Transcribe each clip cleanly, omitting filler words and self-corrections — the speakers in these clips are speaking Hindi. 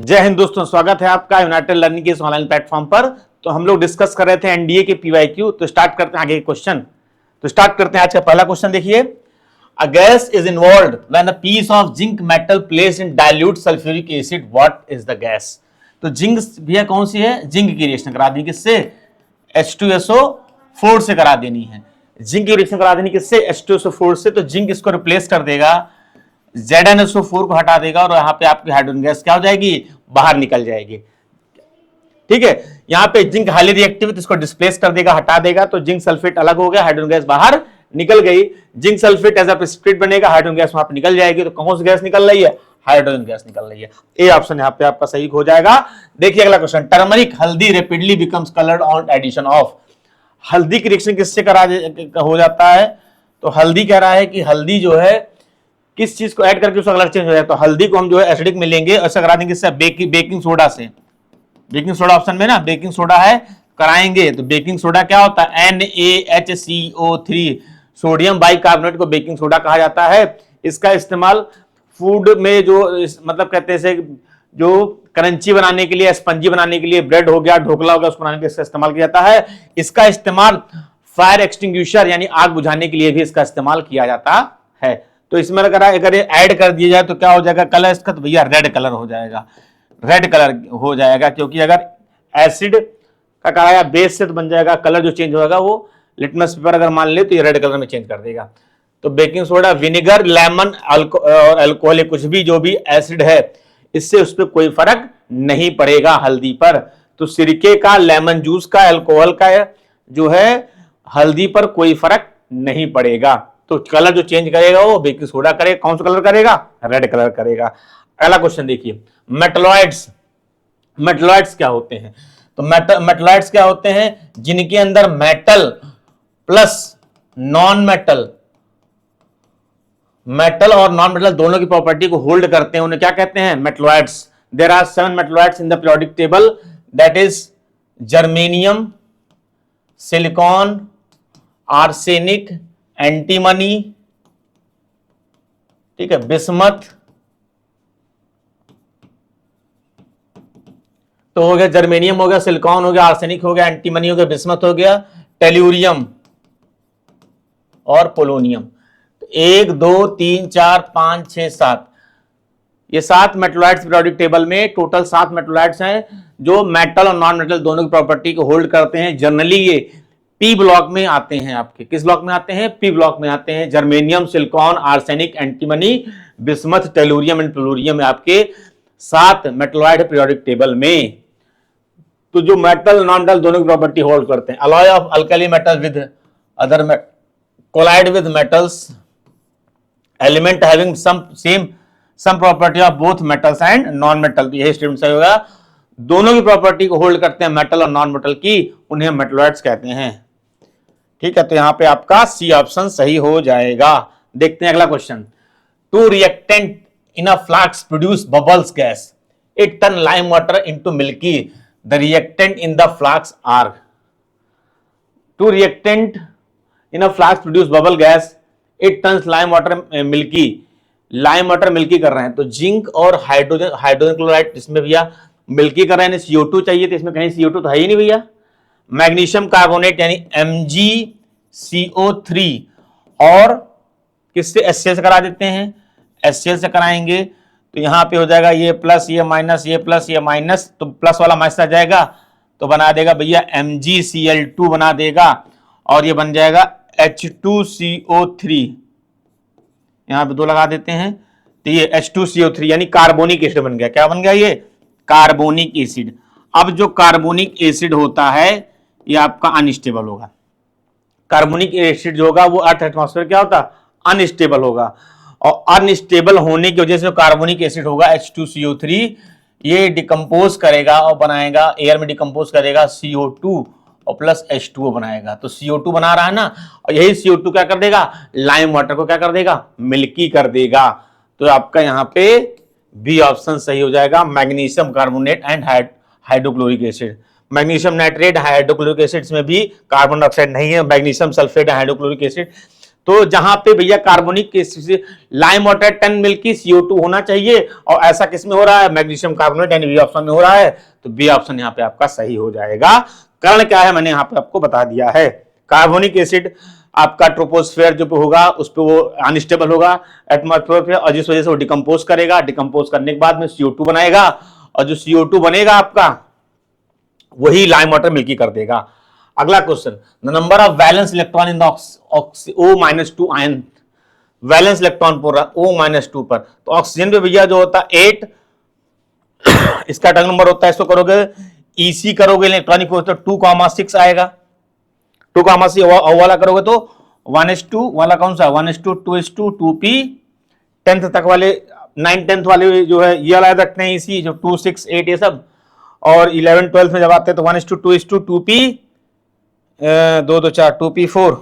जय हिंद दोस्तों, स्वागत है आपका यूनाइटेड लर्निंग के इस ऑनलाइन प्लेटफॉर्म पर। तो हम लोग डिस्कस कर रहे थे एनडीए के पीवाईक्यू। तो स्टार्ट करते हैं आगे क्वेश्चन। तो स्टार्ट करते हैं आज का पहला क्वेश्चन। देखिए, a gas is involved when a piece of zinc metal placed in dilute sulphuric acid, what is the gas. तो जिंक भैया कौन सी है, जिंक की रिएक्शन करा दी किससे, H2SO4 से करा देनी है। जिंक की रिएक्शन करा देनी किससे, H2SO4 से। तो जिंक इसको रिप्लेस कर देगा, ZnSO4 को हटा देगा और यहाँ पे आपकी हाइड्रोजन गैस क्या हो जाएगी, बाहर निकल जाएगी। ठीक है, यहाँ पे जिंक हाईली रिएक्टिव है तो इसको डिस्प्लेस कर देगा, हटा देगा। तो जिंक सल्फेट अलग हो गया, हाइड्रोजन गैस बाहर निकल गई। Zinc sulphate as a precipitate बनेगा, हाइड्रोजन गैस वहां पे निकल जाएगी। तो कौन सी गैस निकल रही है, हाइड्रोजन गैस निकल रही है। ए ऑप्शन यहाँ पे आपका सही हो जाएगा। देखिए अगला क्वेश्चन, टर्मरिक हल्दी rapidly becomes coloured on addition of. हल्दी की रिएक्शन किससे हो जाता है, तो हल्दी कह रहा है कि हल्दी जो है किस चीज को ऐड करके उसका कलर चेंज हो जाए। तो हल्दी को हम जो है एसिडिक में लेंगे, ऐसा करा देंगे इससे बेकिंग सोडा से। बेकिंग सोडा ऑप्शन में ना बेकिंग सोडा है, कराएंगे। तो बेकिंग सोडा क्या होता है, NaHCO3, सोडियम बाइकार्बोनेट को बेकिंग सोडा कहा जाता है। इसका इस्तेमाल फूड में जो मतलब कहते हैं जो क्रंची बनाने के लिए, स्पंजी बनाने के लिए, ब्रेड हो गया, ढोकला हो गया, उसको बनाने के लिए इस्तेमाल किया जाता है। इसका इस्तेमाल फायर एक्सटिंग्विशर यानी आग बुझाने के लिए भी इसका इस्तेमाल किया जाता है। तो इसमें अगर ऐड कर दिया जाए तो क्या हो जाएगा कलर इसका, तो भैया रेड कलर हो जाएगा, रेड कलर हो जाएगा। क्योंकि अगर एसिड का कराया बेस से तो बन जाएगा, कलर जो चेंज होगा वो लिटमस पेपर अगर मान ले तो ये रेड कलर में चेंज कर देगा। तो बेकिंग सोडा, विनेगर, लेमन और अल्कोहल, कुछ भी जो भी एसिड है इससे उस पर कोई फर्क नहीं पड़ेगा हल्दी पर। तो सिरके का, लेमन जूस का, अल्कोहल का जो है हल्दी पर कोई फर्क नहीं पड़ेगा। तो कलर जो चेंज करेगा वो बेकिंग सोडा करेगा। कौन सा कलर करेगा, रेड कलर करेगा। अगला क्वेश्चन देखिए, मेटलॉइड्स। मेटलॉइड्स क्या होते हैं, तो मेटलॉइड्स क्या होते हैं, जिनके अंदर metal plus non metal, metal और नॉन मेटल दोनों की प्रॉपर्टी को होल्ड करते हैं, उन्हें क्या कहते हैं, metalloids. There are 7 metalloids in the periodic table, that is germanium, silicon, arsenic, antimony, ठीक है, बिस्मथ, तो हो गया जर्मेनियम हो गया, सिलिकॉन हो गया, आर्सेनिक हो गया, एंटीमनी हो गया, बिस्मथ हो गया, टेल्यूरियम और पोलोनियम। तो 1 2 3 4 5 6 7 ये 7 मेटलॉइड्स पीरियोडिक टेबल में टोटल 7 मेटलॉइड्स हैं जो मेटल और नॉन मेटल दोनों की प्रॉपर्टी को होल्ड करते हैं। जनरली ये पी ब्लॉक में आते हैं, आपके किस ब्लॉक में आते हैं, पी ब्लॉक में आते हैं। Germanium, silicon, arsenic, antimony, bismuth, tellurium and polonium आपके 7 मेटलॉइड है पीरियोडिक टेबल में। तो जो मेटल नॉन मेटल दोनों की प्रॉपर्टी होल्ड करते हैं। Alloy of alkali metal with other colloid with metals, element having some property of both metals and non metal. यही स्टेटमेंट सही होगा, दोनों की प्रॉपर्टी को होल्ड करते हैं मेटल और नॉन मेटल की, उन्हें मेटलॉइड्स कहते हैं। ठीक है, तो यहां पे आपका सी ऑप्शन सही हो जाएगा। देखते हैं अगला question, two reactant in a flask produce bubbles gas, it turn lime water into milky, the reactant in the flask are. Two reactant in a flask produce bubble gas, it turns lime water milky. Lime water milky कर रहे हैं, तो जिंक और हाइड्रोजन क्लोराइड इसमें भैया मिल्की कर रहे हैं। CO2 चाहिए तो इसमें कहीं CO2 तो है ही नहीं भैया। मैग्नीशियम कार्बोनेट यानी MgCO3 और किससे, HCl से करा देते हैं, HCl से कराएंगे। तो यहां पे हो जाएगा ये प्लस ये माइनस, ये प्लस ये माइनस, तो प्लस वाला माइनस आ जाएगा तो बना देगा भैया MgCl2 बना देगा और ये बन जाएगा H2CO3। यहां पे 2 लगा देते हैं तो ये H2CO3 यानी कार्बोनिक एसिड बन गया। क्या बन गया, ये कार्बोनिक एसिड। अब जो कार्बोनिक एसिड होता है ये आपका अनस्टेबल होगा। कार्बोनिक एसिड जो होगा वो अर्थ एटमॉस्फेयर क्या होता, अनस्टेबल होगा। और अनस्टेबल होने की वजह से जो कार्बोनिक एसिड होगा H2CO3 ये डिकम्पोज करेगा और बनाएगा, एयर में डिकम्पोज करेगा CO2 और प्लस H2O बनाएगा। तो CO2 बना रहा है ना, और यही CO2 क्या कर देगा, लाइम वाटर को क्या कर देगा, मिल्की कर देगा। तो आपका यहाँ पे बी ऑप्शन सही हो जाएगा, magnesium carbonate and hydrochloric acid. Magnesium nitrate, hydrochloric acid में भी कार्बन डाइऑक्साइड नहीं है, मैग्नीशियम सल्फेट, हाइड्रोक्लोरिक एसिड तो जहां पे भैया carbonic lime water 10 milky CO2 होना चाहिए, और ऐसा किस में हो रहा है, मैग्नीशियम कार्बोनेट यानी बी ऑप्शन में हो रहा है, तो बी ऑप्शन यहाँ पे आपका सही हो जाएगा। कारण क्या है मैंने यहाँ पे आपको बता दिया है, कार्बोनिक एसिड आपका ट्रोपोस्फेयर जो होगा उस पर वो अनस्टेबल होगा एटमॉस्फेयर पे, और जिस वजह से वो डिकम्पोज करेगा, डिकम्पोज करने के बाद में CO2 बनेगा, और जो CO2 बनेगा आपका वही लाइम वाटर मिल्की कर देगा। अगला question, the number of valence electron in the O-2 ion, valence electron पर O-2 पर, तो ऑक्सीजन पे भैया जो होता है 8, इसका टर्न नंबर होता है, इसको करोगे EC करोगे इलेक्ट्रॉनिक तो 2,6 आएगा, 2,6 वाला करोगे तो 1:2 वाला कौन सा 1:2 2:2 2p, 10th तक वाले 9 10th वाले जो है ये वाला याद रखते हैं EC, जो 2 6 8 ये सब, और 11 12 में जब आते हैं तो 1:2 2p, 2 2 4 2p4,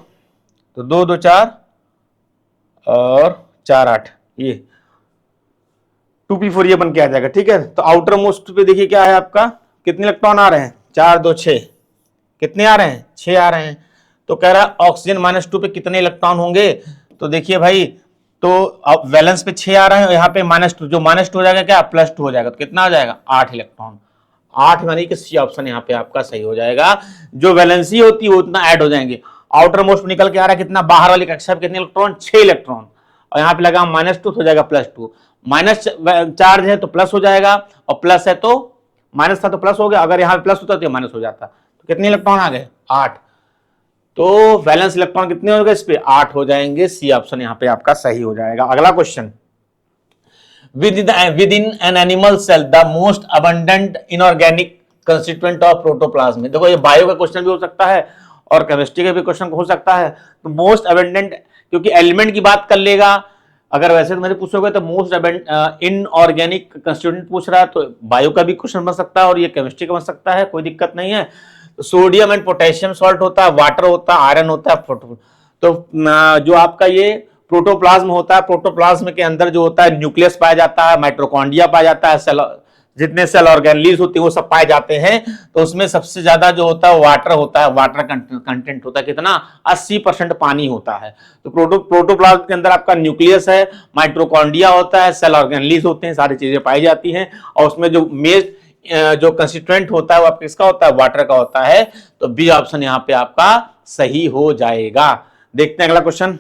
तो 2 2 4 और 4 8, ये 2p4 ये बन के आ जाएगा। ठीक है, तो आउटर मोस्ट पे देखिए क्या है आपका, कितने इलेक्ट्रॉन आ रहे हैं, 4 2 6, कितने आ रहे हैं, 6 आ रहे हैं। तो कह रहा है ऑक्सीजन -2 पे कितने इलेक्ट्रॉन होंगे, तो देखिए भाई, तो अब वैलेंस पे 6 आ रहे हैं, यहाँ पे -2, जो -2 हो जाएगा क्या, +2 हो जाएगा, तो कितना आ जाएगा 8 इलेक्ट्रॉन, 8 यानी कि सी ऑप्शन यहाँ पे आपका सही हो जाएगा। जो वैलेंसी होती है वो उतना ऐड हो जाएंगे। आउटर मोस्ट निकल के आ रहा है कितना, बाहर वाली कक्षा पे कितने इलेक्ट्रॉन, 6 इलेक्ट्रॉन, और यहाँ पे लगा -2 हो जाएगा +2, माइनस चार्ज है तो प्लस हो जाएगा, और प्लस है तो माइनस था तो प्लस हो गया, अगर यहाँ पे प्लस होता तो माइनस हो जाता। तो कितने इलेक्ट्रॉन आ गए, 8, तो वैलेंस इलेक्ट्रॉन कितने हो गए इस पे, 8 हो जाएंगे, सी ऑप्शन यहाँ पे आपका सही हो जाएगा। अगला question, within an animal cell the most abundant inorganic constituent of protoplasm। देखो ये बायो का क्वेश्चन भी हो सकता है और केमिस्ट्री का भी क्वेश्चन हो सकता है। तो मोस्ट अबेंडेंट, क्योंकि एलिमेंट की बात कर लेगा, अगर वैसे तो मेरे पूछोगे तो मोस्ट इनऑर्गेनिक कंस्टिट्यूएंट पूछ रहा है, तो बायो का भी क्वेश्चन बन सकता है और ये केमिस्ट्री का बन सकता है, कोई दिक्कत नहीं है। तो सोडियम एंड पोटेशियम सॉल्ट होता है, वाटर होता है, आयरन होता है, तो जो आपका ये प्रोटोप्लाज्म होता है, प्रोटोप्लाज्म के अंदर जो होता है न्यूक्लियस पाया जाता है, माइटोकॉन्ड्रिया पाया जाता है, सेल, जितने सेल ऑर्गेनलीज होते हैं वो सब पाए जाते हैं। तो उसमें सबसे ज्यादा जो होता है वाटर होता है, वाटर कंटेंट होता है कितना, 80% पानी होता है। तो प्रोटोप्लाज्म के अंदर आपका न्यूक्लियस है, माइटोकॉन्ड्रिया होता है, सेल ऑर्गेनलीज होते हैं, सारी चीजें पाई जाती हैं, और उसमें जो मेन जो कंस्टिट्यूएंट होता है वो आपका किसका होता है, वाटर का होता है। तो बी ऑप्शन यहाँ पे आपका सही हो जाएगा। देखते हैं अगला question,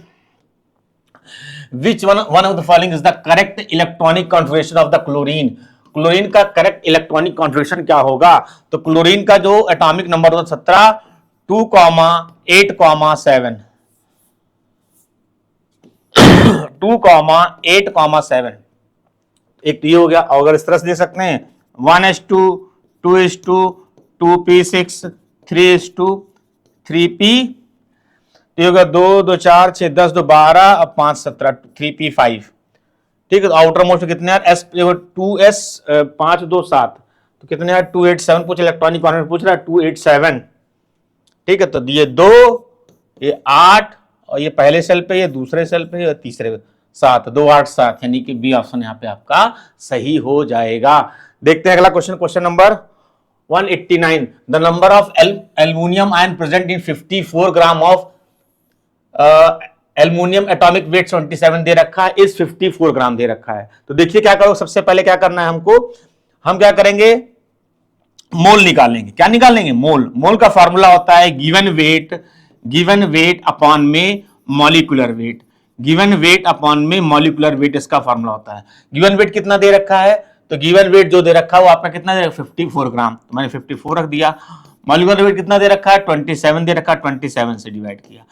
Which one of the following is the correct electronic configuration of the chlorine? Chlorine का करेक्ट इलेक्ट्रॉनिक कॉन्फ़िगरेशन क्या होगा, तो क्लोरीन का जो एटॉमिक नंबर होता है 17, 2,8,7 2,8,7, एक तो ये हो गया। अगर इस तरह से दे सकते हैं 1:2 2:2 2p6 3:3p, तो होगा 2 2 4 6 10 2 12 और 5 17 3p5। ठीक है, तो आउटर मोस्ट कितने यार, s 2s 5 2 7, तो कितने यार 287 पूछ, इलेक्ट्रॉनिक कॉन्फिगरेशन पूछ रहा है 287। ठीक है, तो ये 2 ये 8 और ये पहले सेल पे, ये दूसरे सेल पे, ये तीसरे 7, 2 8 7, यानी कि बी ऑप्शन यहाँ पे आपका सही हो जाएगा। देखते हैं अगला question, question number 189, the number of aluminium ion present in 54 gram of aluminium atomic weight 27 दे रखा है, इस 54 ग्राम दे रखा है। तो देखिए क्या करो, सबसे पहले क्या करना है हमको, हम क्या करेंगे, मोल निकालेंगे। क्या निकालेंगे, मोल। मोल का फॉर्मूला होता है गिवन वेट अपॉन में molecular weight, given weight upon में मॉलिक्यूलर वेट, इसका फॉर्मूला होता है। गिवन वेट कितना दे रखा है, तो गिवन वेट जो दे रखा है वो आपका कितना दे रखा है, 54 ग्राम, तो मैंने 54 रख दिया। मॉलिक्यूलर वेट कितना दे रखा है, 27 दे रखा है, 27 से डिवाइड किया,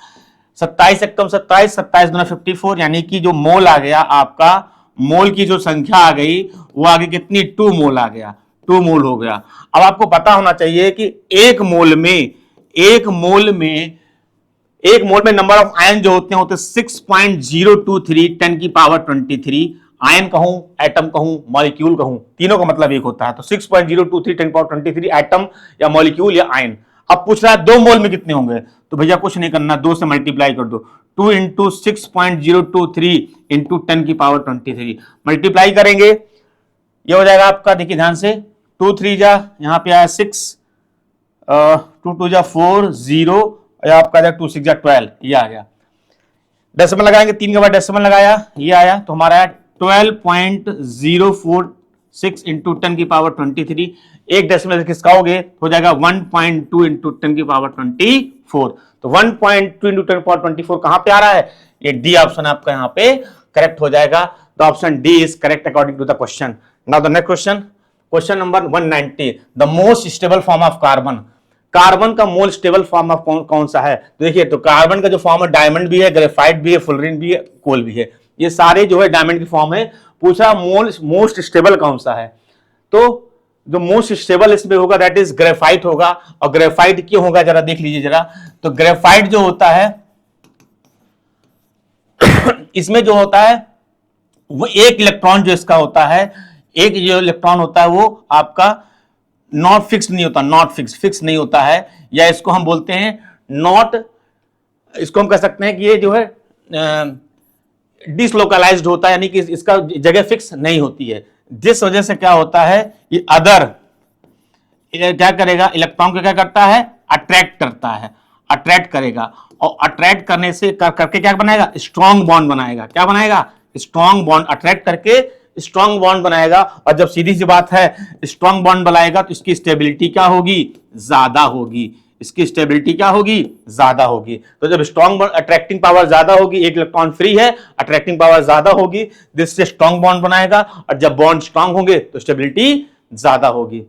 27 एक कम 27, 27 गुना 54, यानी कि जो मोल आ गया आपका, मोल की जो संख्या आ गई वो आगे कितनी, 2 मोल आ गया, 2 मोल हो गया। अब आपको पता होना चाहिए कि एक मोल में नंबर ऑफ आयन जो होते हैं 6.023 10 की पावर 23। आयन कहूं, एटम कहूं, मॉलिक्यूल कहूं, तीनों का मतलब एक होता है। तो 6.023 10 की पावर 23 एटम या मॉलिक्यूल या आयन। अब पूछ रहा है 2 मोल में कितने होंगे, तो भैया कुछ नहीं करना, 2 से मल्टीप्लाई कर दो, 2 इंटू 6.023 इंटू 10 की पावर 23 मल्टीप्लाई करेंगे, ये हो जाएगा आपका, देखिए ध्यान से, 2 3 जा, यहाँ पे आया 6, 2 2 जा 4 0, या आपका 2 6 जा 12, ये आ गया। डेसिमल लगाएंगे, 3 के बाद डेसिमल लगाया, ये आया तो हमारा आया 12.046 इंटू 10 की पावर 23। एक डेसिमल खिसकाओगे हो जाएगा 1.2 इंटू 10 की पावर 24। तो 1.2 इंटू 10 की पावर 24 कहां पे आ रहा है? ये डी ऑप्शन आपका यहां पे करेक्ट हो जाएगा। The option D is correct according to the question. Now the next question, question number 190, the most stable form of carbon. Carbon का मोस्ट स्टेबल फॉर्म ऑफ कौन सा है? तो देखिए, तो कार्बन का जो फॉर्म है डायमंड भी है, ग्रेफाइट भी है, फुलरिन भी है, कोल भी है, ये सारे जो है डायमंड की फॉर्म है। पूछा मोस्ट स्टेबल कौन सा है, तो जो मोस्ट स्टेबल इसमें होगा दैट इज ग्रेफाइट होगा। और ग्रेफाइट क्यों होगा जरा देख लीजिए जरा। तो ग्रेफाइट जो होता है इसमें जो होता है वो एक इलेक्ट्रॉन जो इसका होता है, एक जो इलेक्ट्रॉन होता है वो आपका नॉट फिक्स नहीं होता, नॉट फिक्स नहीं होता है, या इसको हम बोलते हैं नॉट, इसको हम कह सकते हैं कि ये जो है डिसलोकलाइज्ड होता है, यानी कि इसका जगह फिक्स नहीं होती है। जिस वजह से क्या होता है, ये अदर क्या करेगा, इलेक्ट्रॉन को क्या करता है, अट्रैक्ट करता है, अट्रैक्ट करेगा, और अट्रैक्ट करने से करके क्या बनाएगा, स्ट्रॉन्ग बॉन्ड बनाएगा। क्या बनाएगा? स्ट्रॉन्ग बॉन्ड, अट्रैक्ट करके स्ट्रॉन्ग बॉन्ड बनाएगा। और जब सीधी सी बात है स्ट्रॉन्ग बॉन्ड बनाएगा तो इसकी स्टेबिलिटी क्या होगी, ज्यादा होगी। इसकी स्टेबिलिटी क्या होगी, ज्यादा होगी। तो जब स्ट्रॉन्ग बॉन्ड, अट्रैक्टिंग पावर ज्यादा होगी, एक इलेक्ट्रॉन फ्री है, अट्रैक्टिंग पावर ज्यादा होगी, जिससे स्ट्रॉन्ग बॉन्ड बनाएगा, और जब बॉन्ड स्ट्रॉन्ग होंगे तो स्टेबिलिटी ज्यादा होगी।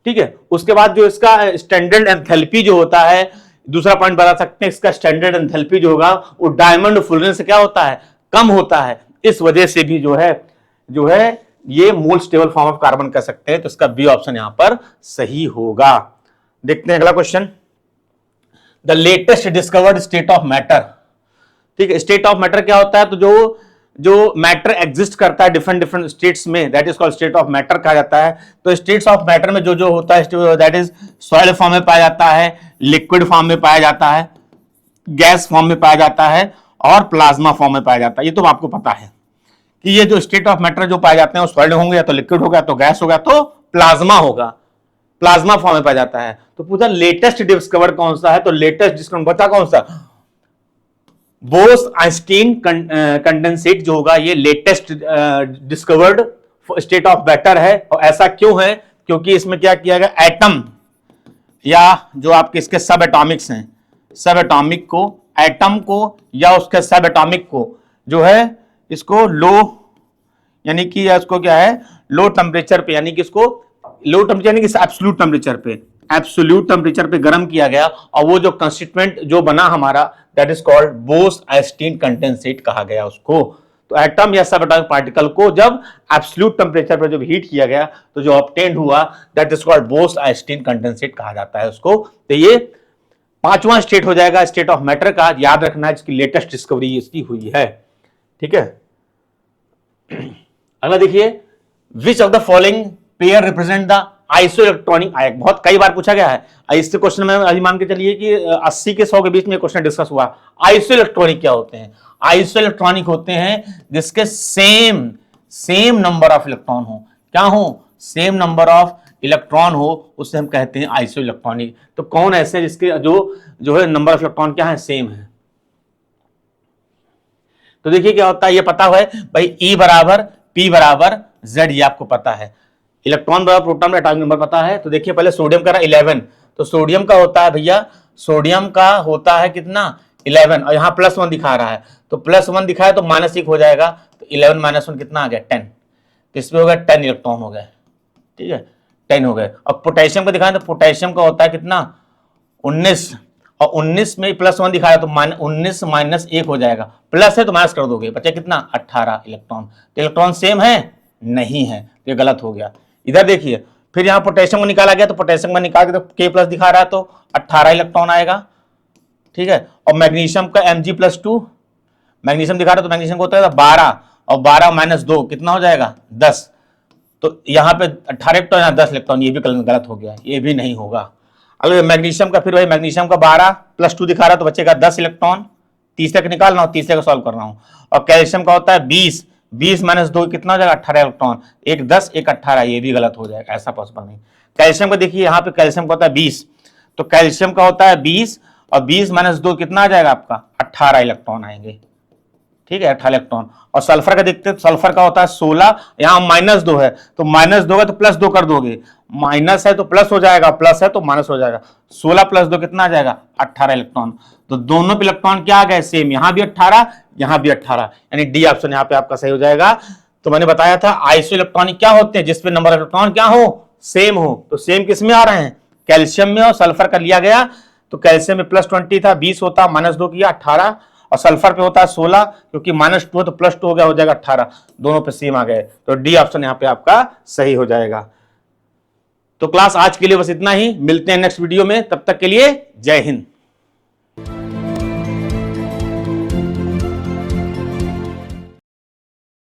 ठीक है, उसके बाद जो इसका स्टैंडर्ड एंथैल्पी जो होता है, दूसरा पॉइंट बता सकते हैं, इसका स्टैंडर्ड एंथैल्पी जो होगा वो डायमंड फुलरिन से क्या होता है, कम होता है। इस वजह से भी जो है ये most stable form of carbon कह सकते हैं। तो इसका बी ऑप्शन यहां पर सही होगा। देखते हैं अगला question, the latest discovered state of matter. ठीक है, स्टेट ऑफ मैटर क्या होता है, तो जो मैटर एग्जिस्ट करता है डिफरेंट स्टेट्स में, that is called state of matter कहा जाता है। तो स्टेट्स ऑफ मैटर में जो होता है दैट इज सॉइल फॉर्म में पाया जाता है, लिक्विड फॉर्म में पाया जाता है, गैस फॉर्म में पाया जाता है, और प्लाज्मा फॉर्म में पाया जाता है। ये तो आपको पता है कि ये जो स्टेट ऑफ मैटर जो पाए जाते हैं वो सॉलिड होंगे, या तो लिक्विड होगा, तो गैस होगा, तो प्लाज्मा होगा, प्लाज्मा फॉर्म में पाया जाता है। तो पूछा लेटेस्ट डिस्कवर कौन सा है, तो लेटेस्ट डिस्कवर बता कौन सा, बोस-आइंस्टीन कंडेंसेट जो होगा ये latest discovered state of matter है। और ऐसा क्यों है, क्योंकि इसमें क्या किया गया, एटम या जो आपके इसके सब एटॉमिक्स हैं, सब एटॉमिक को, एटम को या उसके सब एटॉमिक को जो है इसको लो, यानी कि इसको क्या है, लो टेम्परेचर पे, यानी कि इसको लो टेम्परेचर यानी कि एब्सोल्यूट टेम्परेचर पे, एब्सोल्यूट टेम्परेचर पे गर्म किया गया, और वो जो कंस्टिट्यूएंट जो बना हमारा that is called Bose-Einstein condensate कहा गया उसको। तो एटम या सब एटॉमिक पार्टिकल को जब एब्सोल्यूट टेम्परेचर पर जब हीट किया गया तो जो ऑब्टेन्ड हुआ that is called Bose-Einstein condensate कहा जाता है उसको। तो ये पांचवा स्टेट हो जाएगा स्टेट ऑफ मैटर का, याद रखना है, जिसकी लेटेस्ट डिस्कवरी इसकी हुई है। ठीक है, अगला देखिए, which of the following pair represent the isoelectronic आयक। बहुत कई बार पूछा गया है इससे क्वेश्चन में, अभी मान के चलिए कि 80 के 100 के बीच में क्वेश्चन डिस्कस हुआ। आइसोइलेक्ट्रॉनिक क्या होते हैं? आइसोइलेक्ट्रॉनिक होते हैं जिसके सेम नंबर ऑफ इलेक्ट्रॉन हो। क्या हो? सेम नंबर ऑफ इलेक्ट्रॉन हो, उससे हम कहते हैं आइसोइलेक्ट्रॉनिक। तो कौन ऐसे जिसके जो है नंबर ऑफ इलेक्ट्रॉन क्या है, सेम है। तो देखिए क्या होता है, ये पता हुआ है भाई, E बराबर P बराबर Z, ये आपको पता है। इलेक्ट्रॉन बराबर प्रोटॉन में एटॉमिक नंबर पता है। तो देखिए पहले सोडियम का 11, तो सोडियम का होता है भैया, सोडियम का होता है कितना, 11, और यहाँ +1 दिखा रहा है, तो +1 दिखा है तो -1 हो जाएगा, तो 11 - 1 कितना आ गया, 10। तो इसमें हो गया 10 इलेक्ट्रॉन हो गए। ठीक है, 10 हो गए। और पोटेशियम का दिखाएं तो पोटेशियम का होता है कितना, 19, और 19 में +1 दिखाया तो 19 - 1 हो जाएगा, प्लस है तो माइनस कर दोगे, बचा कितना, 18 इलेक्ट्रॉन। तो इलेक्ट्रॉन सेम है, नहीं है, तो ये गलत हो गया। इधर देखिए, फिर यहाँ पोटेशियम को निकाला गया, तो पोटेशियम में निकाल के तो K+ दिखा रहा है, तो 18 इलेक्ट्रॉन आएगा। ठीक है, और मैग्नीशियम का Mg+2, मैग्नीशियम दिखा रहा है तो मैग्नीशियम को होता है 12, और 12 - 2 कितना हो जाएगा, 10। तो यहाँ पे 18 इलेक्ट्रॉन, यहाँ 10 इलेक्ट्रॉन, ये भी गलत हो गया, ये भी नहीं होगा। अगर मैग्नीशियम का, फिर वही मैग्नीशियम का 12+2 दिखा रहा है तो बचेगा 10 इलेक्ट्रॉन। तीसरे का निकाल रहा हूँ, तीसरे का सॉल्व कर रहा हूँ। और कैल्शियम का होता है 20 - 2 कितना हो जाएगा, 18 इलेक्ट्रॉन, एक 10 एक 18, ये भी गलत हो जाएगा, ऐसा पॉसिबल नहीं। कैल्शियम का देखिए, यहाँ पे कैल्शियम का होता है 20, तो कैल्शियम का होता है 20, और 20 - 2 कितना आ जाएगा आपका, 18 इलेक्ट्रॉन आएंगे। ठीक है, 18 इलेक्ट्रॉन। और सल्फर का देखते हैं, सल्फर का होता है 16, यहां -2 है तो -2 है तो +2 कर दोगे, माइनस है तो प्लस हो जाएगा, प्लस है तो माइनस हो जाएगा, 16 + 2 कितना आ जाएगा 18 इलेक्ट्रॉन। तो दोनों पे इलेक्ट्रॉन क्या आ गए सेम, यहां भी 18 यहां भी 18, यानी डी ऑप्शन यहां पे आपका सही हो जाएगा। तो मैंने बताया था आइसो इलेक्ट्रॉनिक क्या होते हैं, जिसपे नंबर इलेक्ट्रॉन क्या हो सेम हो। तो सेम किस में आ रहे हैं, कैल्शियम में, और सल्फर का लिया गया तो कैल्शियम में +20 था, 20 होता, -2 किया 18, और सल्फर पे होता है 16, क्योंकि -2 है तो +2 हो गया, हो जाएगा 18, दोनों पे सेम आ गए। तो डी ऑप्शन यहां पे आपका सही हो जाएगा। तो क्लास आज के लिए बस इतना ही, मिलते हैं नेक्स्ट वीडियो में, तब तक के लिए जय हिंद।